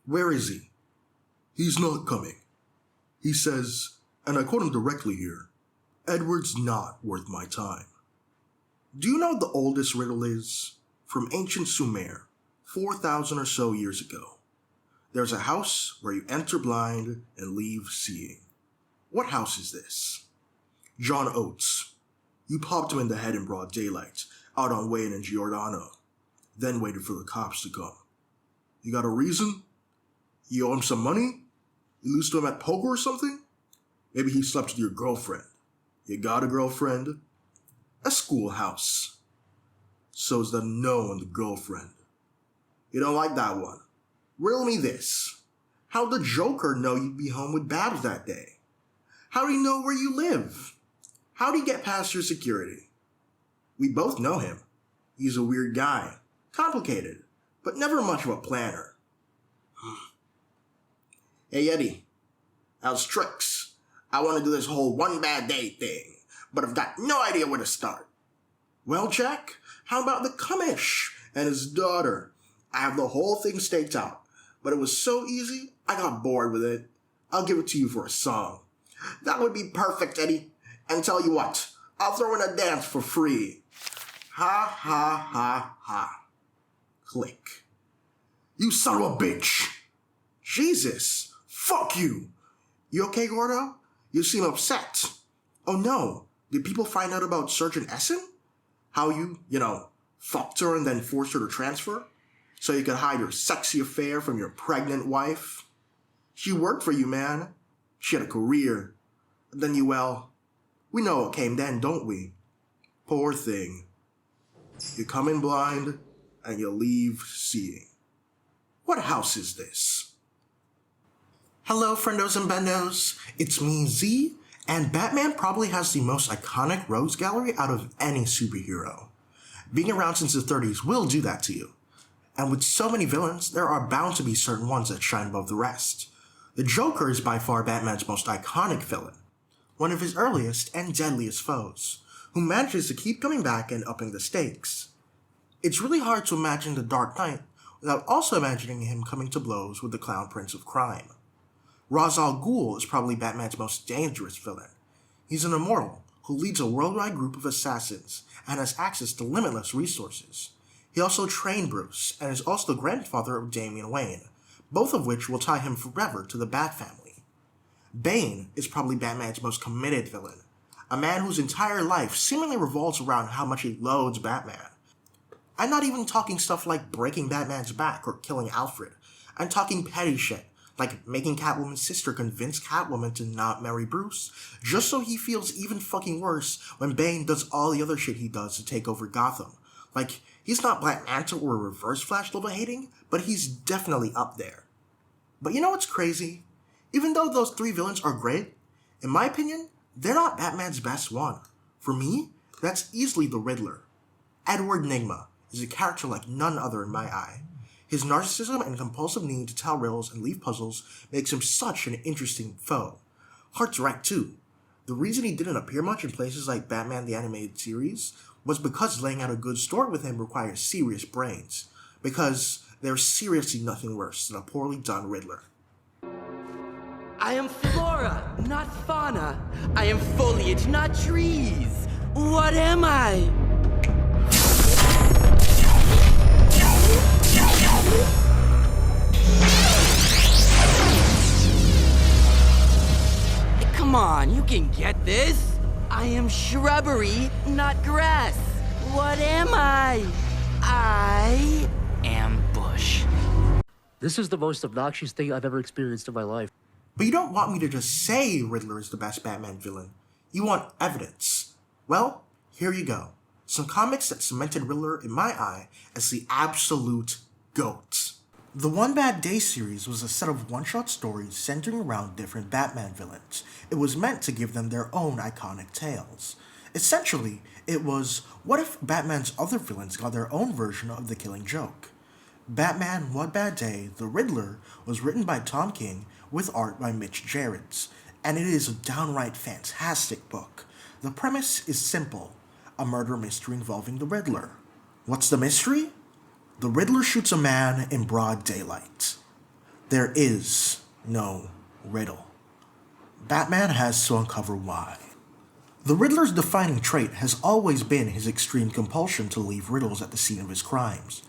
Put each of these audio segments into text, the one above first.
Where is he? He's not coming. He says, and I quote him directly here, Edward's not worth my time. Do you know what the oldest riddle is? From ancient Sumer, 4,000 or so years ago. There's a house where you enter blind and leave seeing. What house is this? John Oates. You popped him in the head in broad daylight, out on Wayne and Giordano, then waited for the cops to come. You got a reason? You owe him some money? You lose to him at poker or something? Maybe he slept with your girlfriend. You got a girlfriend? A schoolhouse. So's the no and the girlfriend. You don't like that one? Riddle me this. How'd the Joker know you'd be home with Babs that day? How'd he know where you live? How'd he get past your security? We both know him. He's a weird guy. Complicated, but never much of a planner. Hey Eddie, how's tricks? I want to do this whole one bad day thing, but I've got no idea where to start. Well, Jack, how about the Cumish and his daughter? I have the whole thing staked out, but it was so easy, I got bored with it. I'll give it to you for a song. That would be perfect, Eddie. And tell you what, I'll throw in a dance for free. Ha ha ha ha. Click. You son of a bitch. Jesus. Fuck you. You okay, Gordo? You seem upset. Oh no. Did people find out about Sergeant Essen? How you fucked her and then forced her to transfer? So you could hide your sexy affair from your pregnant wife? She worked for you, man. She had a career. And then we know what came then, don't we? Poor thing. You come in blind, and you leave seeing. What house is this? Hello, friendos and bendos. It's me, Z, and Batman probably has the most iconic rogues gallery out of any superhero. Being around since the 30s will do that to you. And with so many villains, there are bound to be certain ones that shine above the rest. The Joker is by far Batman's most iconic villain, one of his earliest and deadliest foes, who manages to keep coming back and upping the stakes. It's really hard to imagine the Dark Knight without also imagining him coming to blows with the Clown Prince of Crime. Ra's al Ghul is probably Batman's most dangerous villain. He's an immortal who leads a worldwide group of assassins and has access to limitless resources. He also trained Bruce and is also the grandfather of Damian Wayne, both of which will tie him forever to the Bat family. Bane is probably Batman's most committed villain, a man whose entire life seemingly revolves around how much he loathes Batman. I'm not even talking stuff like breaking Batman's back or killing Alfred. I'm talking petty shit, like making Catwoman's sister convince Catwoman to not marry Bruce, just so he feels even fucking worse when Bane does all the other shit he does to take over Gotham. Like, he's not Black Manta or Reverse Flash level hating, but he's definitely up there. But you know what's crazy? Even though those three villains are great, in my opinion, they're not Batman's best one. For me, that's easily the Riddler. Edward Nygma is a character like none other in my eye. His narcissism and compulsive need to tell riddles and leave puzzles makes him such an interesting foe. Hard to write too. The reason he didn't appear much in places like Batman the Animated Series was because laying out a good story with him requires serious brains. Because there's seriously nothing worse than a poorly done Riddler. I am flora, not fauna. I am foliage, not trees. What am I? Come on, you can get this. I am shrubbery, not grass. What am I? I am bush. This is the most obnoxious thing I've ever experienced in my life. But you don't want me to just say Riddler is the best Batman villain. You want evidence. Well, here you go. Some comics that cemented Riddler in my eye as the absolute GOAT. The One Bad Day series was a set of one-shot stories centering around different Batman villains. It was meant to give them their own iconic tales. Essentially, it was, what if Batman's other villains got their own version of the Killing Joke? Batman One Bad Day, The Riddler, was written by Tom King with art by Mitch Gerads, and it is a downright fantastic book. The premise is simple, a murder mystery involving the Riddler. What's the mystery? The Riddler shoots a man in broad daylight. There is no riddle. Batman has to uncover why. The Riddler's defining trait has always been his extreme compulsion to leave riddles at the scene of his crimes.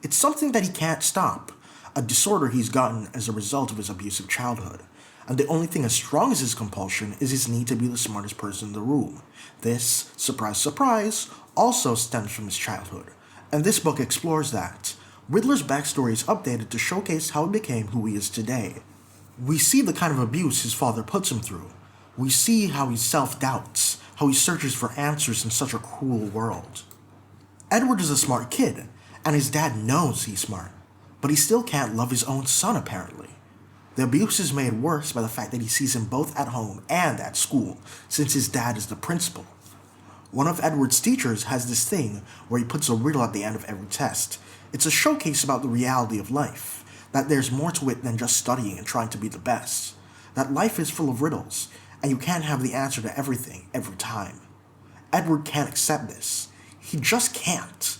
It's something that he can't stop, a disorder he's gotten as a result of his abusive childhood. And the only thing as strong as his compulsion is his need to be the smartest person in the room. This, surprise surprise, also stems from his childhood. And this book explores that. Riddler's backstory is updated to showcase how he became who he is today. We see the kind of abuse his father puts him through. We see how he self-doubts, how he searches for answers in such a cruel world. Edward is a smart kid, and his dad knows he's smart, but he still can't love his own son apparently. The abuse is made worse by the fact that he sees him both at home and at school, since his dad is the principal. One of Edward's teachers has this thing where he puts a riddle at the end of every test. It's a showcase about the reality of life, that there's more to it than just studying and trying to be the best, that life is full of riddles, and you can't have the answer to everything every time. Edward can't accept this. He just can't.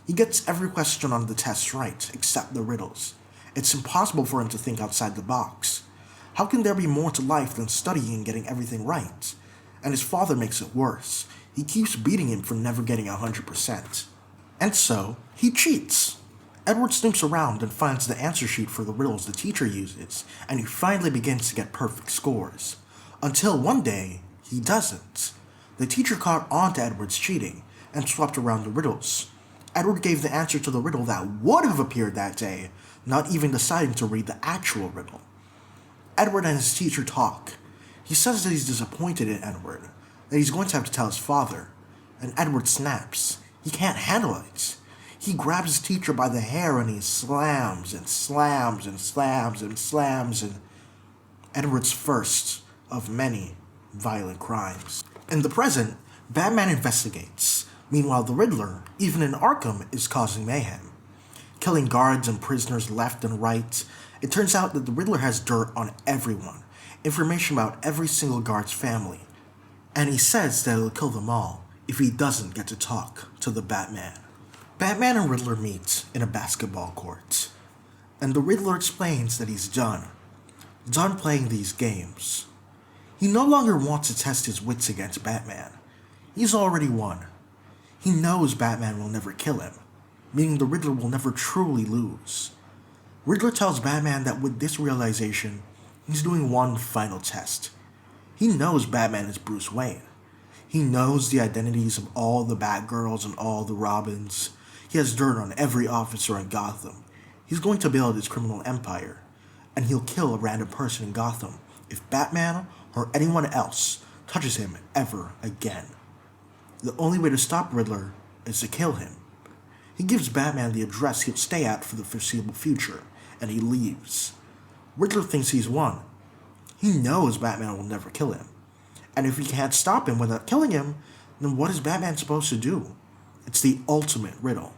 He gets every question on the test right, except the riddles. It's impossible for him to think outside the box. How can there be more to life than studying and getting everything right? And his father makes it worse. He keeps beating him for never getting 100%. And so, he cheats. Edward snoops around and finds the answer sheet for the riddles the teacher uses, and he finally begins to get perfect scores. Until one day, he doesn't. The teacher caught on to Edward's cheating and swapped around the riddles. Edward gave the answer to the riddle that would have appeared that day, not even deciding to read the actual riddle. Edward and his teacher talk. He says that he's disappointed in Edward, that he's going to have to tell his father, and Edward snaps. He can't handle it. He grabs his teacher by the hair and he slams and slams and slams and slams and Edward's first of many violent crimes. In the present, Batman investigates. Meanwhile, the Riddler, even in Arkham, is causing mayhem. Killing guards and prisoners left and right. It turns out that the Riddler has dirt on everyone, information about every single guard's family, and he says that he'll kill them all if he doesn't get to talk to the Batman. Batman and Riddler meet in a basketball court, and the Riddler explains that he's done playing these games. He no longer wants to test his wits against Batman. He's already won. He knows Batman will never kill him, meaning the Riddler will never truly lose. Riddler tells Batman that with this realization, he's doing one final test. He knows Batman is Bruce Wayne. He knows the identities of all the Batgirls and all the Robins. He has dirt on every officer in Gotham. He's going to build his criminal empire, and he'll kill a random person in Gotham if Batman or anyone else touches him ever again. The only way to stop Riddler is to kill him. He gives Batman the address he'll stay at for the foreseeable future, and he leaves. Riddler thinks he's won. He knows Batman will never kill him. And if he can't stop him without killing him, then what is Batman supposed to do? It's the ultimate riddle.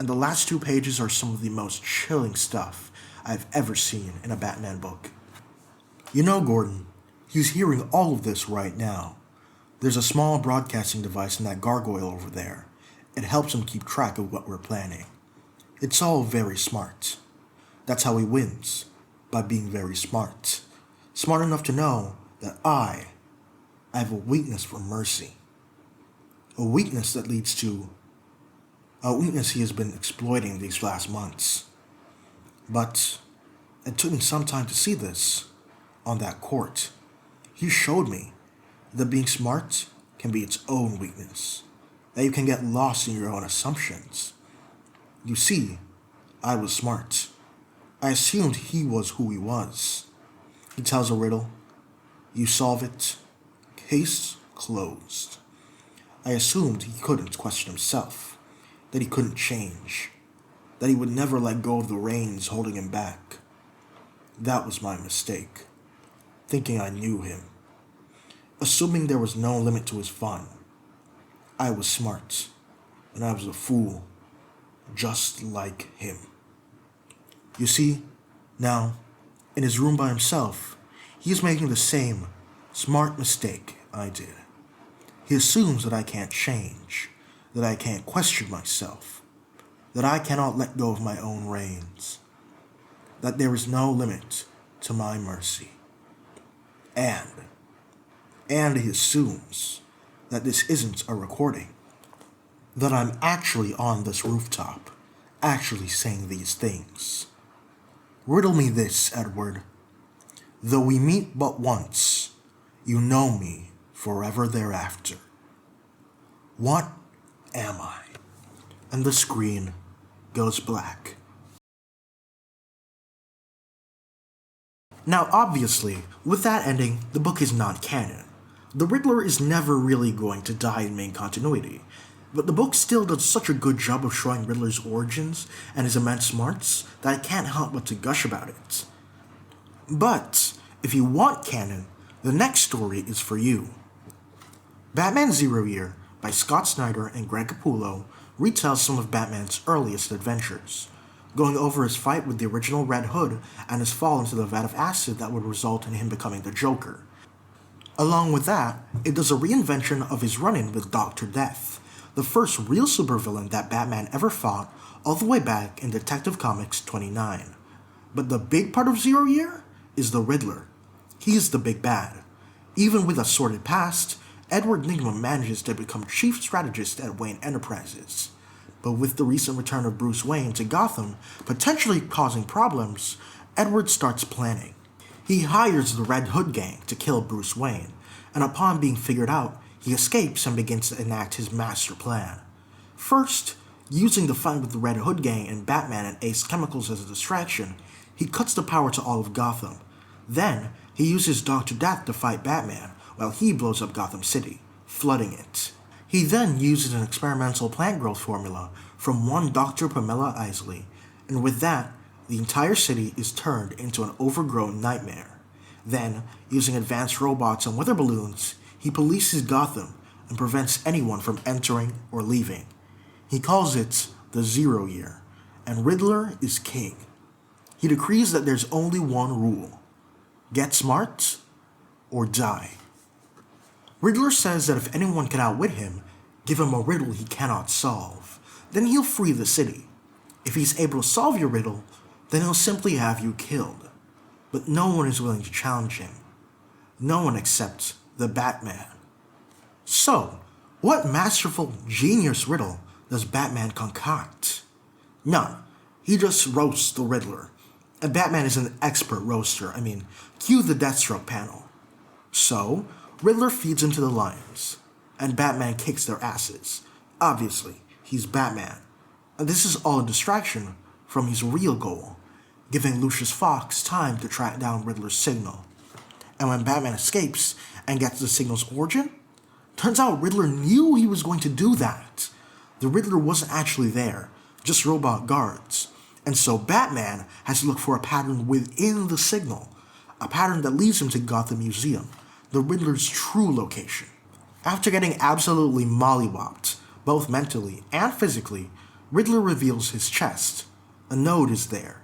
And the last 2 pages are some of the most chilling stuff I've ever seen in a Batman book. You know, Gordon, he's hearing all of this right now. There's a small broadcasting device in that gargoyle over there. It helps him keep track of what we're planning. It's all very smart. That's how he wins, by being very smart. Smart enough to know that I have a weakness for mercy. A weakness that leads to a weakness he has been exploiting these last months. But it took me some time to see this on that court. He showed me that being smart can be its own weakness, that you can get lost in your own assumptions. You see, I was smart. I assumed he was who he was. He tells a riddle, you solve it, case closed. I assumed he couldn't question himself, that he couldn't change, that he would never let go of the reins holding him back. That was my mistake, thinking I knew him, assuming there was no limit to his fun. I was smart, and I was a fool, just like him. You see, now, in his room by himself, he is making the same smart mistake I did. He assumes that I can't change, that I can't question myself, that I cannot let go of my own reins. that there is no limit to my mercy. And he assumes that this isn't a recording, that I'm actually on this rooftop, actually saying these things. Riddle me this, Edward. Though we meet but once, you know me forever thereafter. What am I? And the screen goes black. Now obviously, with that ending, the book is not canon. The Riddler is never really going to die in main continuity, but the book still does such a good job of showing Riddler's origins and his immense smarts that I can't help but to gush about it. But, if you want canon, the next story is for you. Batman Zero Year by Scott Snyder and Greg Capullo retells some of Batman's earliest adventures, going over his fight with the original Red Hood and his fall into the vat of acid that would result in him becoming the Joker. Along with that, it does a reinvention of his run-in with Dr. Death, the first real supervillain that Batman ever fought all the way back in Detective Comics 29. But the big part of Zero Year is the Riddler. He is the big bad. Even with a sordid past, Edward Nygma manages to become chief strategist at Wayne Enterprises. But with the recent return of Bruce Wayne to Gotham potentially causing problems, Edward starts planning. He hires the Red Hood gang to kill Bruce Wayne, and upon being figured out, he escapes and begins to enact his master plan. First, using the fight with the Red Hood gang and Batman and Ace Chemicals as a distraction, he cuts the power to all of Gotham. Then, he uses Dr. Death to fight Batman while he blows up Gotham City, flooding it. He then uses an experimental plant growth formula from one Dr. Pamela Isley, and with that, the entire city is turned into an overgrown nightmare. Then, using advanced robots and weather balloons, he polices Gotham and prevents anyone from entering or leaving. He calls it the Zero Year, and Riddler is king. He decrees that there's only one rule: get smart or die. Riddler says that if anyone can outwit him, give him a riddle he cannot solve, then he'll free the city. If he's able to solve your riddle, then he'll simply have you killed. But no one is willing to challenge him. No one except the Batman. So, what masterful, genius riddle does Batman concoct? None. He just roasts the Riddler. And Batman is an expert roaster. Cue the Deathstroke panel. So, Riddler feeds him to the lions, and Batman kicks their asses. Obviously, he's Batman. And this is all a distraction from his real goal, giving Lucius Fox time to track down Riddler's signal. And when Batman escapes and gets the signal's origin, turns out Riddler knew he was going to do that. The Riddler wasn't actually there, just robot guards. And so Batman has to look for a pattern within the signal, a pattern that leads him to Gotham Museum, the Riddler's true location. After getting absolutely mollywopped, both mentally and physically, Riddler reveals his chest. A node is there.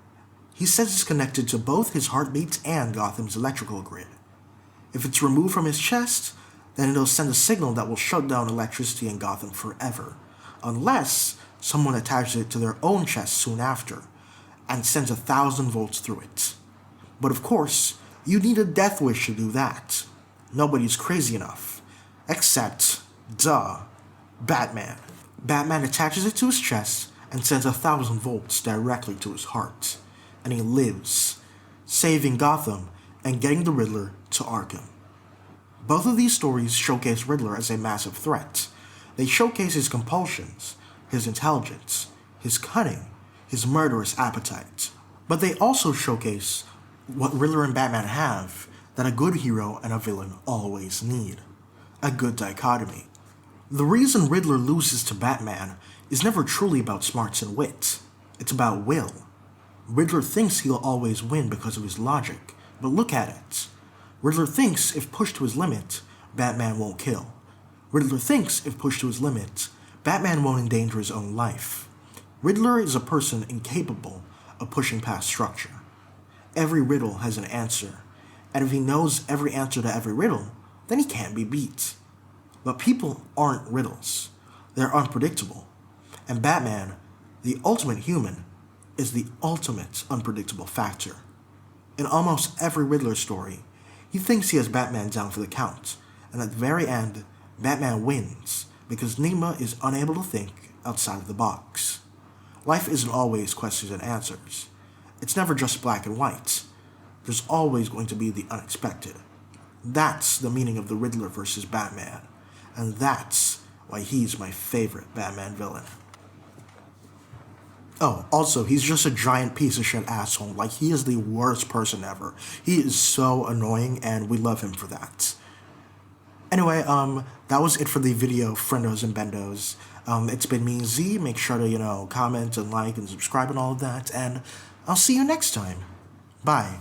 He says it's connected to both his heartbeats and Gotham's electrical grid. If it's removed from his chest, then it'll send a signal that will shut down electricity in Gotham forever, unless someone attaches it to their own chest soon after, and sends 1,000 volts through it. But of course, you need a death wish to do that. Nobody's crazy enough. Except, Batman. Batman attaches it to his chest and sends 1,000 volts directly to his heart. And he lives, saving Gotham and getting the Riddler to Arkham. Both of these stories showcase Riddler as a massive threat. They showcase his compulsions, his intelligence, his cunning, his murderous appetite. But they also showcase what Riddler and Batman have that a good hero and a villain always need: a good dichotomy. The reason Riddler loses to Batman is never truly about smarts and wit. It's about will. Riddler thinks he'll always win because of his logic, but look at it. Riddler thinks if pushed to his limit, Batman won't kill. Riddler thinks if pushed to his limit, Batman won't endanger his own life. Riddler is a person incapable of pushing past structure. Every riddle has an answer, and if he knows every answer to every riddle, then he can't be beat. But people aren't riddles. They're unpredictable. And Batman, the ultimate human, is the ultimate unpredictable factor. In almost every Riddler story, he thinks he has Batman down for the count, and at the very end, Batman wins because Nima is unable to think outside of the box. Life isn't always questions and answers. It's never just black and white. There's always going to be the unexpected. That's the meaning of the Riddler versus Batman, and that's why he's my favorite Batman villain. Oh, also, he's just a giant piece of shit asshole. Like, he is the worst person ever. He is so annoying, and we love him for that. Anyway, that was it for the video, friendos and bendos. It's been me, Z. Make sure to, comment and like and subscribe and all of that, and I'll see you next time. Bye.